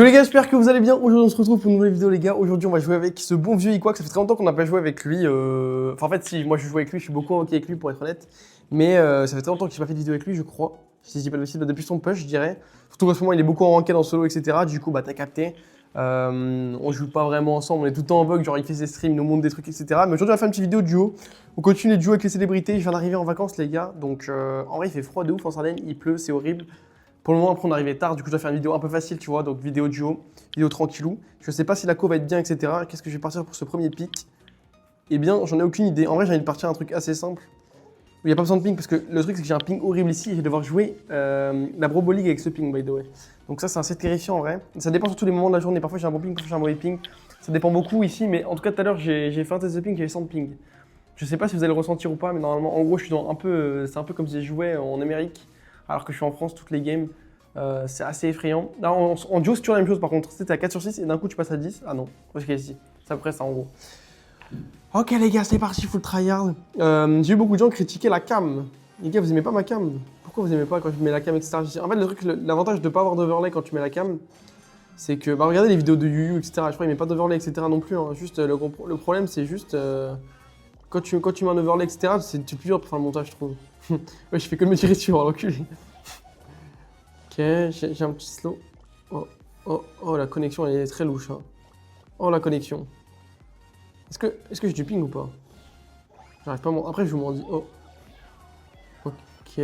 Yo les gars, j'espère que vous allez bien. Aujourd'hui on se retrouve pour une nouvelle vidéo les gars. Aujourd'hui on va jouer avec ce bon vieux Iquack. Ça fait très longtemps qu'on n'a pas joué avec lui. Enfin en fait si, moi je joue avec lui, je suis beaucoup ok avec lui pour être honnête. Mais ça fait très longtemps que j'ai pas fait de vidéo avec lui je crois. Si je dis pas de bêtises, depuis son push je dirais. Surtout qu'en ce moment il est beaucoup en ranked en solo etc. Du coup bah t'as capté. On joue pas vraiment ensemble, on est tout le temps en vogue, genre il fait ses streams, il nous montre des trucs etc. Mais aujourd'hui on va faire une petite vidéo duo. On continue de jouer avec les célébrités. Je viens d'arriver en vacances les gars. Donc en vrai il fait froid de ouf en Sardaigne, il pleut, c'est horrible. Pour le moment, après, on est arrivé tard, du coup, je dois faire une vidéo un peu facile, tu vois, donc vidéo duo, vidéo tranquillou. Je sais pas si la co va être bien, etc. Qu'est-ce que je vais partir pour ce premier pic? Eh bien, j'en ai aucune idée. En vrai, j'ai envie de partir un truc assez simple. Il n'y a pas besoin de ping, parce que le truc, c'est que j'ai un ping horrible ici et je vais devoir jouer la Brobo League avec ce ping, by the way. Donc ça, c'est assez terrifiant, en vrai. Ça dépend sur tous les moments de la journée. Parfois, j'ai un bon ping, parfois, j'ai un mauvais ping. Ça dépend beaucoup ici, mais en tout cas, tout à l'heure, j'ai fait un test de ping, j'avais 100 de ping. Je sais pas si vous allez le ressentir ou pas, mais normalement, en gros, je suis dans un peu... c'est un peu comme si je jouais en Amérique, alors que je suis en France, toutes les games. C'est assez effrayant. Là, en duo, c'est toujours la même chose par contre. Tu es à 4 sur 6 et d'un coup, tu passes à 10. Ah non, ok, si. C'est à peu près ça en gros. Ok, les gars, c'est parti, full tryhard. J'ai eu beaucoup de gens critiquer la cam. Les gars, vous aimez pas ma cam? Pourquoi vous aimez pas quand je mets la cam, etc. En fait, le truc, l'avantage de pas avoir d'overlay quand tu mets la cam, c'est que, bah, regardez les vidéos de Yu Yu, etc. Je crois qu'il met pas d'overlay, etc. non plus. Hein. Juste, le problème, c'est juste. Quand tu mets un overlay, etc., c'est plus dur pour faire le montage, je trouve. Ouais, je fais que de me tirer dessus, l'enculé. Ok, j'ai un petit slow. Oh, la connexion elle est très louche. Hein. Oh, la connexion. Est-ce que j'ai du ping ou pas? J'arrive pas à m'en... Après, je m'en dis. Oh. Ok.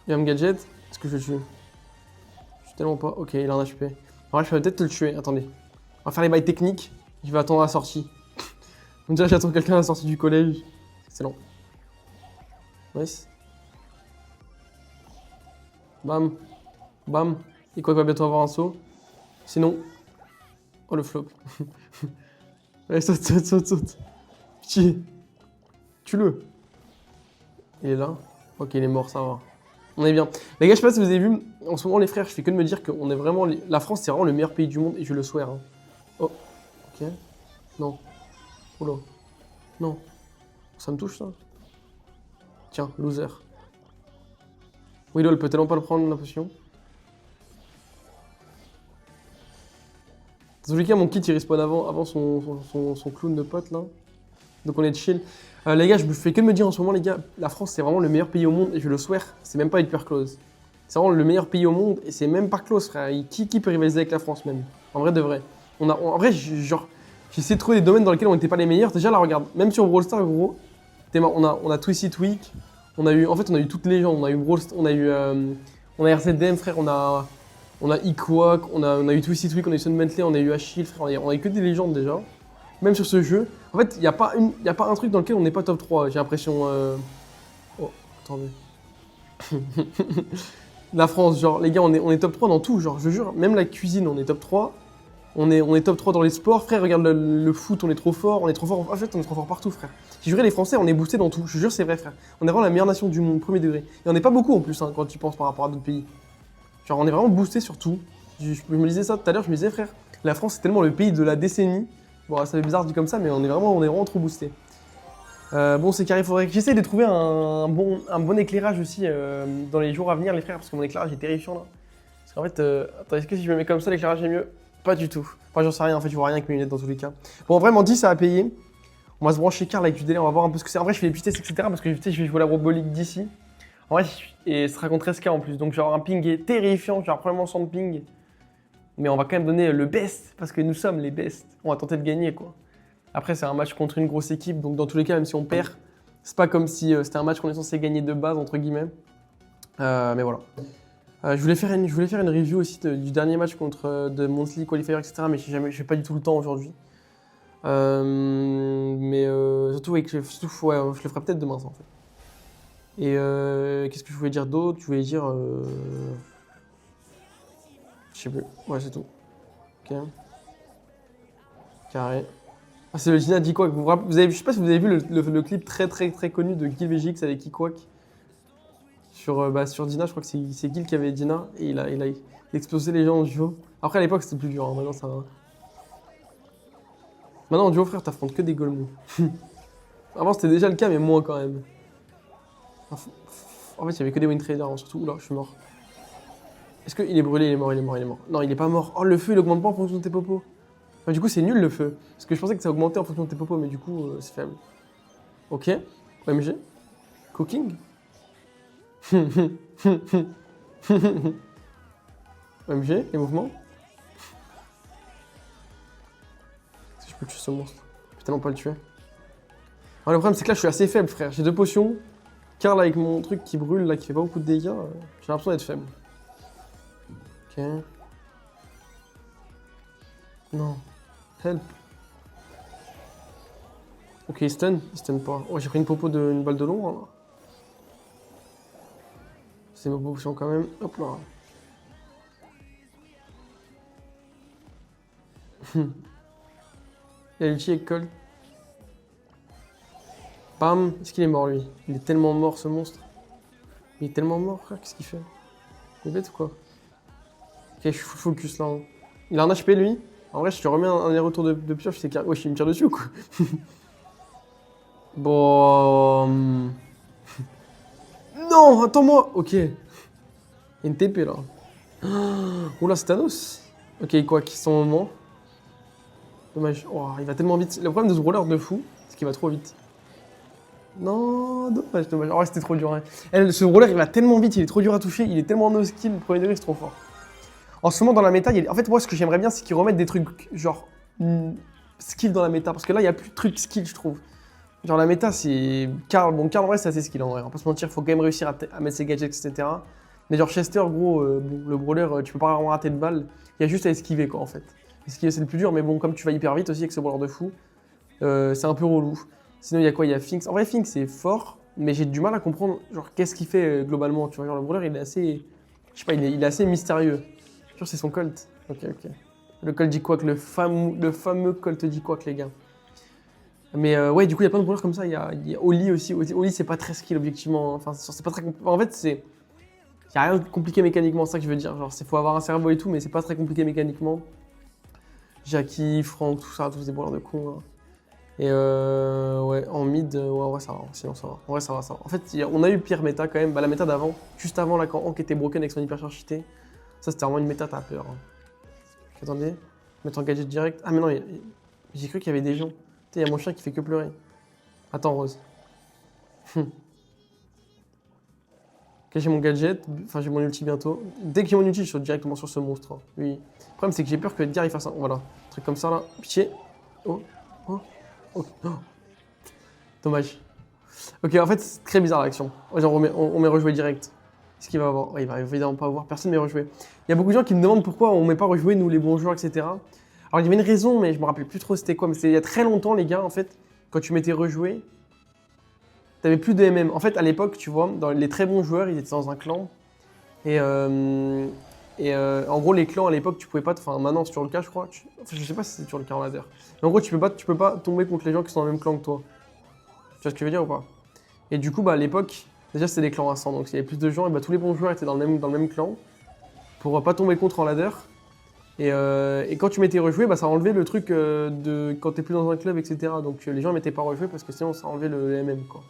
Yam Gadget. Est-ce que je le tue? Je suis tellement pas. Ok, il a un HP. En vrai, je peux peut-être te le tuer. Attendez. On va faire les bails techniques. Je vais attendre la sortie. On dirait que j'attends quelqu'un à la sortie du collège. Excellent. Nice. Bam. Bam. Et quoi qu'il va bientôt avoir un saut. Sinon. Oh le flop. Allez, saute. Pitié. Tue-le. Il est là. Ok, il est mort, ça va. On est bien. Les gars, je sais pas si vous avez vu, en ce moment les frères, je fais que de me dire qu'on est vraiment... La France, c'est vraiment le meilleur pays du monde et je le swear. Hein. Oh, ok. Non. Oula. Non. Ça me touche ça. Tiens, loser. Willow, elle peut tellement pas le prendre, la potion. Dans tous les cas, mon kit il respawn avant son clown de pote là. Donc on est chill. Les gars, je me fais que de me dire en ce moment, les gars, la France c'est vraiment le meilleur pays au monde et je le swear, c'est même pas hyper close. C'est vraiment le meilleur pays au monde et c'est même pas close, frère. Qui peut rivaliser avec la France même? En vrai de vrai. En vrai, genre, j'ai essayé de trouver des domaines dans lesquels on n'était pas les meilleurs. Déjà là, regarde, même sur Brawl Stars, gros, on a Twisty Tweak, on a eu toutes les gens. On a eu Brawl Stars, on a RZDM, frère, on a Iquack, on a eu Twisty Tweak, on a eu Sun Bentley, on a eu Achille, frère, on a eu que des légendes déjà. Même sur ce jeu. En fait, il n'y a pas un truc dans lequel on n'est pas top 3, j'ai l'impression. Oh, attendez. La France, genre, les gars, on est top 3 dans tout, genre, je jure. Même la cuisine, on est top 3. On est top 3 dans les sports. Frère, regarde le foot, on est trop fort. On est trop fort. En fait, on est trop fort partout, frère. Si je jure, les Français, on est boosté dans tout. Je jure, c'est vrai, frère. On est vraiment la meilleure nation du monde, premier degré. Et on n'est pas beaucoup en plus, hein, quand tu penses par rapport à d'autres pays. Genre, on est vraiment boosté sur tout. Je me disais ça tout à l'heure, je me disais, frère, la France, c'est tellement le pays de la décennie. Bon, ça fait bizarre dit comme ça, mais on est vraiment trop boosté. Bon, c'est carré, il faudrait que j'essaye de trouver un bon éclairage aussi dans les jours à venir, les frères, parce que mon éclairage est terrifiant là. Parce qu'en fait, attends, est-ce que si je me mets comme ça, l'éclairage est mieux? Pas du tout. Enfin, j'en sais rien, en fait, je vois rien avec mes lunettes dans tous les cas. Bon, vraiment dit, ça a payé. On va se brancher Carl avec du délai, on va voir un peu ce que c'est. En vrai, je fais les petits tests, etc. Parce que tu sais, je vais jouer la Robo League d'ici. En vrai, et ce sera contre SK en plus, donc genre un ping est terrifiant, genre probablement 100 de ping. Mais on va quand même donner le best, parce que nous sommes les best. On va tenter de gagner, quoi. Après, c'est un match contre une grosse équipe, donc dans tous les cas, même si on perd, c'est pas comme si c'était un match qu'on est censé gagner de base, entre guillemets. Mais voilà. Je voulais faire une review aussi du dernier match contre de Monthly Qualifier, etc. Mais j'ai pas du tout le temps aujourd'hui. Surtout, ouais, je le ferai peut-être demain, ça, en fait. Et qu'est-ce que je voulais dire d'autre? Je voulais dire... Je sais plus. Ouais, c'est tout. Ok. Carré. Ah, c'est le Dina d'Iquack. Je sais pas si vous avez vu le clip très connu de Gil VGX avec Iquack. Sur Dina, je crois que c'est Gil qui avait Dina et il a explosé les gens en duo. Après, à l'époque, c'était plus dur. Hein. Maintenant, ça va. Maintenant, en duo, frère, t'affrontes que des golemons. Avant, c'était déjà le cas, mais moins quand même. En fait, il y avait que des win traders, hein, surtout. Oula, je suis mort. Est-ce qu'il est brûlé? Il est mort, il est mort, il est mort. Non, il est pas mort. Oh, le feu, il augmente pas en fonction de tes popos. Enfin, du coup, c'est nul le feu. Parce que je pensais que ça augmentait en fonction de tes popos, mais du coup, c'est faible. Ok. OMG. Cooking. OMG, les mouvements. Si je peux tuer ce monstre. Je peux tellement pas le tuer. Alors, le problème, c'est que là, je suis assez faible, frère. J'ai 2 potions. Karl, avec mon truc qui brûle, là, qui fait pas beaucoup de dégâts, j'ai l'impression d'être faible. Ok. Non. Help. Ok, il stun pas. Oh, j'ai pris une popo une balle de long, là. C'est ma potion quand même. Hop là. Il a l'ulti avec Colt. Bam. Est-ce qu'il est mort, lui? Il est tellement mort, ce monstre. Il est tellement mort, frère. Qu'est-ce qu'il fait? Il est bête ou quoi? Ok, je suis full focus, là. Hein. Il a un HP, lui. En vrai, je te remets un aller-retour de pioche, c'est carré. Ouais, je me tire dessus ou quoi? Bon. Non, attends-moi. Ok. Il y a une TP là. Oula, c'est Thanos. Ok, quoi, qui sont au moment. Dommage. Oh, il va tellement vite. Le problème de ce roller de fou, c'est qu'il va trop vite. Non, dommage, dommage. Oh, c'était trop dur. Hein. Ce roller, il va tellement vite, il est trop dur à toucher, il est tellement no skill, le premier degré, c'est trop fort. En ce moment, dans la méta, en fait, moi, ce que j'aimerais bien, c'est qu'ils remettent des trucs genre skill dans la méta. Parce que là, il n'y a plus de trucs skill, je trouve. Genre, la méta, c'est. Karl, bon, Karl, en vrai, c'est assez skill en vrai. On va pas se mentir, faut quand même réussir à mettre ses gadgets, etc. Mais genre, Chester, gros, bon, le brawler, tu peux pas vraiment rater de balle. Il y a juste à esquiver, quoi, en fait. Esquiver, c'est le plus dur, mais bon, comme tu vas hyper vite aussi avec ce brawler de fou, c'est un peu relou. Sinon, il y a quoi? Il y a Finks. En vrai, Finks, c'est fort, mais j'ai du mal à comprendre, genre, qu'est-ce qu'il fait globalement, tu vois. Genre, le brawler, il est assez. Je sais pas, il est assez mystérieux. Genre, c'est son Colt. Ok, ok. Le Colt J-Quack, le fameux Colt J-Quack, les gars. Mais ouais, du coup, il y a plein de brawlers comme ça. Il y a Oli aussi. Oli, c'est pas très skill, objectivement. Enfin, c'est pas très. En fait, c'est. Il n'y a rien de compliqué mécaniquement, c'est ça que je veux dire. Genre, il faut avoir un cerveau et tout, mais c'est pas très compliqué mécaniquement. Jackie, Franck, tout ça, tous des brawlers de cons. Hein. Et ouais, en mid, ouais, en vrai, ça va. Sinon, ça va. En vrai, ça va, ça va. En fait, on a eu pire méta quand même. Bah, la méta d'avant, juste avant, là, quand Hank était broken avec son hypercharge cheaté. Ça, c'était vraiment une méta, t'as peur. Hein. Attendez, mettre en gadget direct. Ah, mais non, j'ai cru qu'il y avait des gens. Tu sais, il y a mon chien qui fait que pleurer. Attends, Rose. Ok, j'ai mon gadget, enfin j'ai mon ulti bientôt. Dès que j'ai mon ulti, je saute directement sur ce monstre. Hein. Oui. Le problème, c'est que j'ai peur que Edgar il fasse un. Voilà, un truc comme ça là. Pitié. Oh, oh, oh, oh. Dommage. Ok, en fait, c'est très bizarre l'action. Genre, on met rejoué direct. Qu'est-ce qu'il va avoir? Ouais, il va évidemment pas avoir. Personne ne met rejoué. Il y a beaucoup de gens qui me demandent pourquoi on met pas rejoué, nous les bons joueurs, etc. Alors, il y avait une raison, mais je me rappelle plus trop c'était quoi. Mais c'était il y a très longtemps, les gars, en fait, quand tu mettais rejoué, t'avais plus de MM. En fait, à l'époque, tu vois, dans les très bons joueurs, ils étaient dans un clan. Et, en gros, les clans à l'époque, tu pouvais pas. Enfin, maintenant, c'est toujours le cas, je crois. Enfin, je sais pas si c'est toujours le cas en ladder. Mais en gros, tu peux pas tomber contre les gens qui sont dans le même clan que toi. Tu vois ce que je veux dire ou pas? Et du coup, bah, à l'époque, déjà, c'était des clans à 100. Donc, s'il y avait plus de gens, et bah, tous les bons joueurs étaient dans le même clan. Pour pas tomber contre en ladder. Et quand tu mettais rejoué, bah, ça enlevait le truc de quand t'es plus dans un club, etc. Donc, les gens mettaient pas rejoué parce que sinon, ça enlevait le MM, quoi.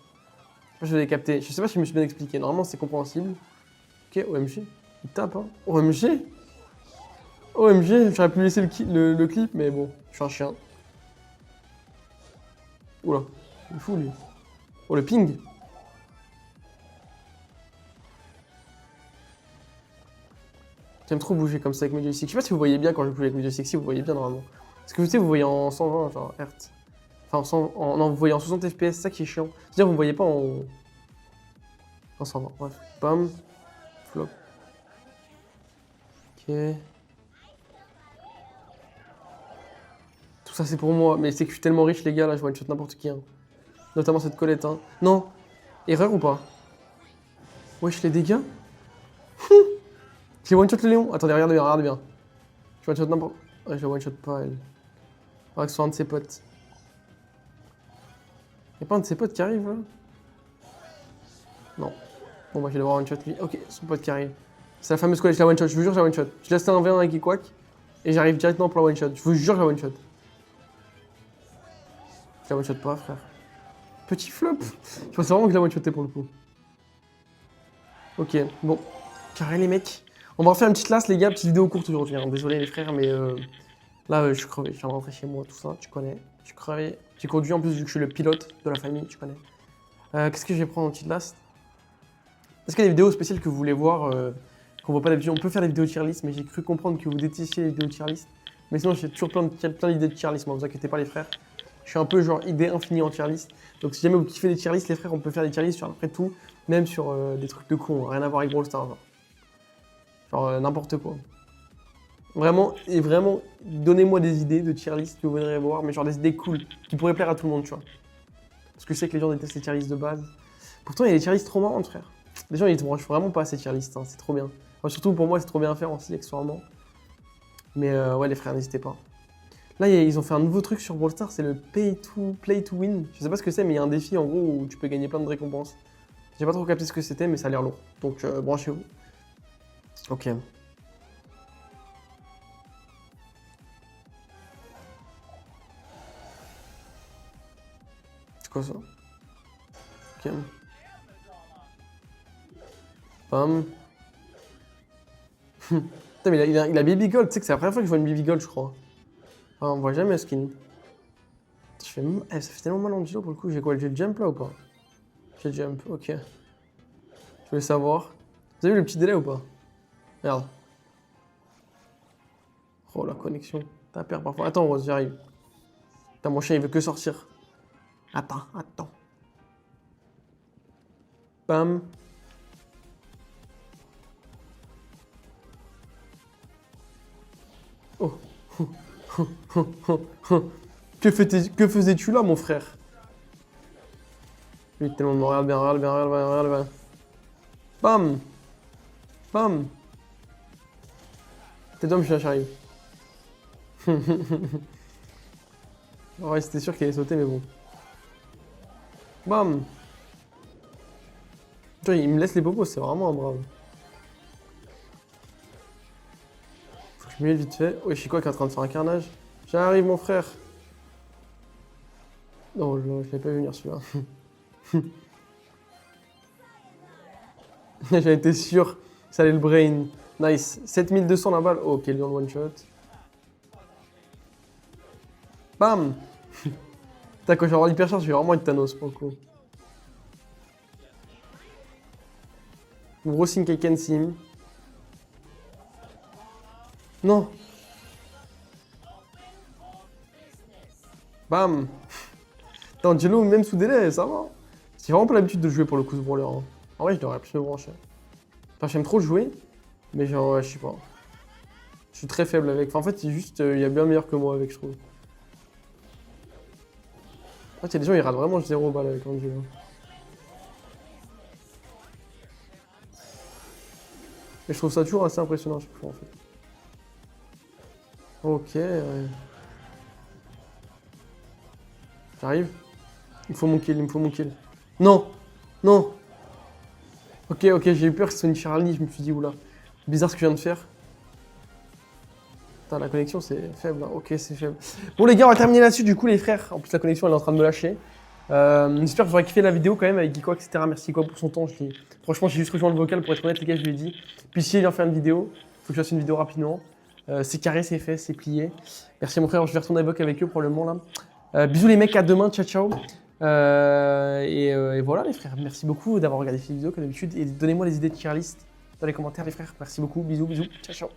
Je l'ai capté. Je sais pas si je me suis bien expliqué. Normalement, c'est compréhensible. Ok, OMG. Il tape, hein. OMG. OMG, j'aurais pu laisser le clip, mais bon, je suis un chien. Oula, il est fou, lui. Oh, le ping. J'aime trop bouger comme ça avec mes joysticks. Je sais pas si vous voyez bien quand je bouge avec mes joysticks. Si vous voyez bien, normalement. Parce que vous savez, vous voyez en 120, genre, Hz. Enfin, non, vous voyez en 60 FPS, c'est ça qui est chiant. C'est-à-dire, vous me voyez pas en 120. Bref. Bam. Flop. Ok. Tout ça, c'est pour moi. Mais c'est que je suis tellement riche, les gars, là, je one-shot n'importe qui. Hein. Notamment cette Colette. Hein. Non. Erreur ou pas? Wesh, les dégâts. J'ai one-shot le Léon. Attendez, regardez bien, regardez bien. Je one-shot n'importe. Ouais, je one-shot pas, elle. Faudrait que ce soit un de ses potes. Y'a pas un de ses potes qui arrive, là? Non. Bon, bah, je vais devoir one-shot lui. Ok, son pote qui arrive. C'est la fameuse Colette, je la one-shot. Je vous jure, je la one-shot. Je laisse un V1 avec J-Quack. Et j'arrive directement pour la one-shot. Je vous jure, je la one-shot. Je la one-shot pas, frère. Petit flop. Je pensais vraiment que je la one-shotais pour le coup. Ok, bon. Carré les mecs. On va refaire une petite last, les gars, petite vidéo courte aujourd'hui. Hein. Désolé, les frères, mais là, je suis crevé. Je viens de rentrer chez moi, tout ça, tu connais. Je suis crevé. J'ai conduit en plus, vu que je suis le pilote de la famille, tu connais. Qu'est-ce que je vais prendre en petite last? Est-ce qu'il y a des vidéos spéciales que vous voulez voir qu'on voit pas d'habitude? On peut faire des vidéos tier list, mais j'ai cru comprendre que vous détestiez les vidéos tier list. Mais sinon, j'ai toujours plein d'idées de tier list, moi, vous inquiétez pas, les frères. Je suis un peu genre idée infinie en tier list. Donc, si jamais vous kiffez les tier list, les frères, on peut faire des tier list sur après tout, même sur des trucs de con, rien à voir avec Brawl Stars. Genre n'importe quoi. Vraiment, et vraiment, donnez-moi des idées de tier list que vous voudriez voir, mais genre des idées cool, qui pourraient plaire à tout le monde, tu vois. Parce que je sais que les gens détestent les tier list de base. Pourtant, il y a des tier list trop marrantes, frère. Les gens, ils ne branchent vraiment pas à ces tier list, hein, c'est trop bien. Enfin, surtout pour moi, c'est trop bien à faire aussi, accessoirement. Mais ouais, les frères, n'hésitez pas. Là, ils ont fait un nouveau truc sur Brawl Stars, c'est le Play to Win. Je sais pas ce que c'est, mais il y a un défi en gros où tu peux gagner plein de récompenses. J'ai pas trop capté ce que c'était, mais ça a l'air lourd. Donc branchez-vous. Ok. C'est quoi ça? Ok. Bam. Putain, mais il a Baby Gold, tu sais que c'est la première fois que je vois une Baby Gold, je crois. Enfin, on voit jamais un skin. Ça fait tellement mal en duo pour le coup. J'ai quoi? J'ai le jump là ou pas? J'ai le jump, ok. Je voulais savoir. Vous avez vu le petit délai ou pas? Regarde. Oh la connexion. T'as peur parfois. Attends, Rose, j'arrive. Putain, mon chien il veut que sortir. Attends. Bam. Oh. Que faisais-tu là, mon frère? Lui, tellement de regarde bien, regarde bien. Bam. Bam. T'es dommage, j'arrive. Ouais, c'était sûr qu'il allait sauter, mais bon. Bam. Tu vois, il me laisse les bobos, c'est vraiment un brave. Faut que je me mette vite fait. Oui, je suis quoi qui est en train de faire un carnage? J'arrive, mon frère. Non, je l'avais pas vu venir celui-là. J'en étais sûr. Ça allait le brain. Nice. 7200 la balle. Oh, ok, lui en one shot. Bam. Putain, quand je vais avoir l'hypercharge, je vais vraiment être Thanos pour le coup. Gros signe I can see him. Non. Bam. Putain, Angelo, même sous délai, ça va. J'ai vraiment pas l'habitude de jouer pour le coup ce brawler. Hein. En vrai, je devrais plus me brancher. Enfin, j'aime trop jouer, mais genre, ouais, je sais pas. Je suis très faible avec. Enfin, en fait, c'est juste, il y a bien meilleur que moi avec, je trouve. En fait, il y a des gens, ils ratent vraiment 0 balles avec Angelo. Mais je trouve ça toujours assez impressionnant à chaque fois, en fait. Ok, ouais. J'arrive. Il me faut mon kill. Non. Non. Ok, j'ai eu peur que ce soit une Charlie, je me suis dit, oula. Bizarre ce que je viens de faire. Putain, la connexion c'est faible, hein. Ok, c'est faible. Bon les gars, on va terminer là-dessus du coup les frères. En plus la connexion elle est en train de me lâcher. J'espère que vous aurez kiffé la vidéo quand même avec Geeko, etc. Merci quoi pour son temps. Franchement, j'ai juste rejoint le vocal pour être honnête les gars, je lui ai dit. Puis si il vient faire une vidéo, faut que je fasse une vidéo rapidement. C'est carré, c'est fait, c'est plié. Merci mon frère, je vais retourner à Boc avec eux probablement là. Bisous les mecs, à demain, ciao ciao. Et voilà les frères, merci beaucoup d'avoir regardé cette vidéo comme d'habitude. Et donnez-moi des idées de tier list dans les commentaires les frères. Merci beaucoup, bisous, ciao ciao.